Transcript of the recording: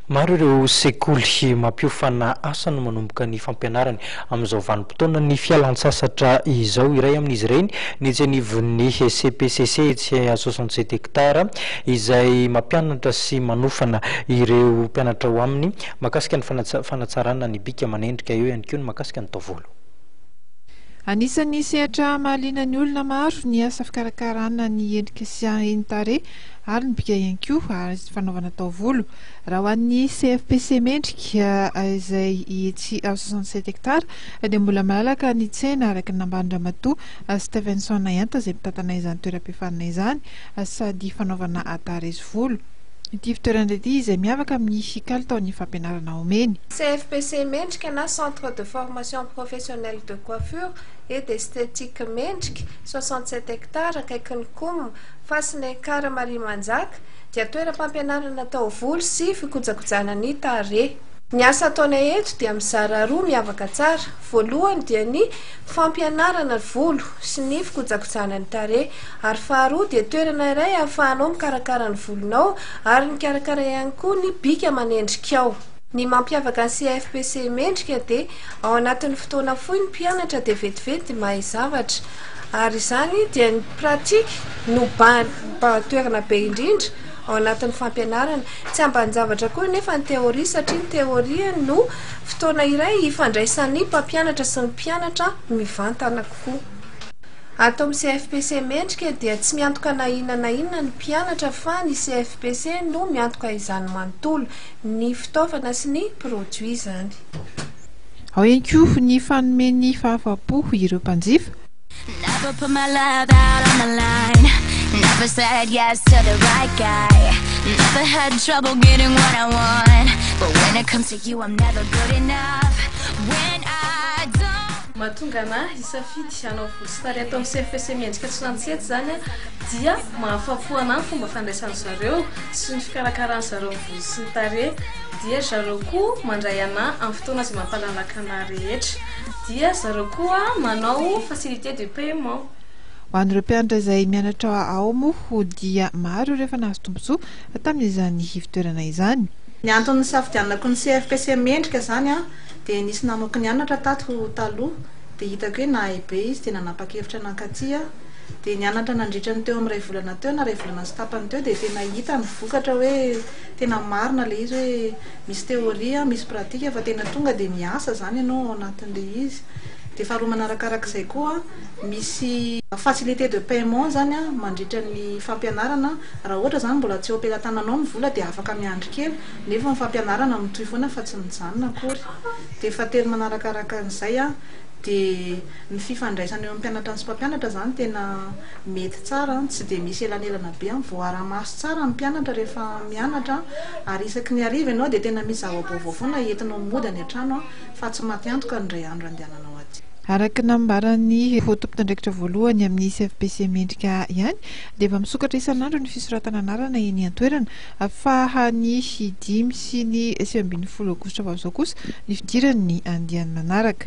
Maro ireo sekoly mampiofana asa no manomboka ny fampianarany amin'izao vanim-potoana ny fialan-tsasatra izao. Iray amin'izy ireny ny jenivon'ny CPCC tsy 67 hectara izay mampianatra sy manofana ireo mpianatra ao aminy mahakasika ny fanatsarana ny bika aman'endrika, eo ihany koa ny mahakasika ny taovolo. Anisan'ny sehatra mahaliana ny olona maro ny asa fikarakarana ny endrika sy ny tarehy ary ny bika ihany koa ary fanaovana taovolo. Raha ho an'ny CFPC mendrika izay etsy 67 hectara dia mbola malalaka ny tsena araka ny Ambanindramatoa Stevenson Ianta izay mitantana izany toeram-pihafanana izany sady fanaovana tarehy sy volo. Ity fitoerana ity izay miavaka amin'ny kalitaon'ny fampianarana omeny. CFPC mendrika na centre de formation professionnelle de coiffure et d'esthétique mendrika 67 hectara akaikin'ny Kom fasiny Kara Maria Manjaka dia toeram-pampianarana taovolo sy fikojakojana ny tarehy. Ny asa ataonay eto dia mizara roa miavaka tsara. Voalohany dia ny fampianarana volo sy ny fikojakojana ny tarehy, ary faharoa dia toerana iray ahafahanao mikarakara ny volonao ary mikarakara ihany koa ny bika aman'endrikao. Ny mampiavaka ny CFPC mendrika dia ao anatin'ny fotoana fohy ny mpianatra dia vetivety mahay zavatra, ary izany dia ny pratika no toerana be indrindra ao anatin'ny fampianarana. Tsy ambanin-javatra koa nefa ny teoria, satria ny teoria no fotoana iray ifandraisan'ny mpampianatra sy ny mpianatra mivantana kokoa. Ato amin'ny CFPC mendrika dia tsy miantoka na inona ny mpianatra fa ny CFPC no miantoka izany manontolo ny fitaovana sy ny produit izany. Ao ihany koa ny fanomeny fahafa-po ireo mpanjifa. Never put my love out on the line. Never said yes to the right guy. Never had trouble getting what I want. But when it comes to you, I'm never good enough. When I don't. Mahatonga anahy isafidy hanao volo sy tarehy ato amin'ny CFPC mendrika 67 zany dia mahafapo anahy fomba fandraisan'ny zareo sy ny fikarakarany zareo volo sy ny tarehy. Dia zareo koa mandray anahy amin'ny fotoana izay mampalalaka anahy rehetra. Dia zareo koa manao facilité de paiement. Ho an'ireo mpianatra izay mianatra ao moa dia maro rehefa nahazo tombontsoa tamin'izany fitoerana izany. Ny antony safidianako ny CFPC mendrika zany dia nisy namako nianatra tato taloha dia hitako hoe nahay-be izy dia nanapa-kevitra nankatia dia nianatra nandritrany teo amin'ny 2 volana teo na 2 volana sy tapany teo dia tena hita ny vokatra hoe tena marina le izy hoe misy teoria misy pratika fa tena tonga dia miasa zany ianao ao anatin'le izy. Dia faharoa manarakarak'izay koa misy facilité de paiement zany mandritra ny fampianarana. Raha ohatra zany mbola tsy opelan-tananao ny vola dia afaka miandry kely nefa ny fampianarana mitohy foana fa tsy mijanona akory. Dia fahatelo manarakaraka an'izay dia ny fifandraisana eo amin'ny mpianatra sy mpampianatra zany tena mety tsara, tsy dia misy elanelana be voara-maso tsara ny mpianatra rehefa mianatra, ary isaky ny hariva ianao dia tena misy zava-baovao foana entinao mody any an-trano fa tsy maty antoka ny ray andro andehananao aty. Araka nambarany tompon'andraikitra voalohany amin'ny CFPC mendrika ihany dia efa misokatra isan'andro ny fisoratana anarana eny an-toerana fa ny 5 sy ny 20 aogositra fa izao kosa ny fidirany ny andiany manaraka.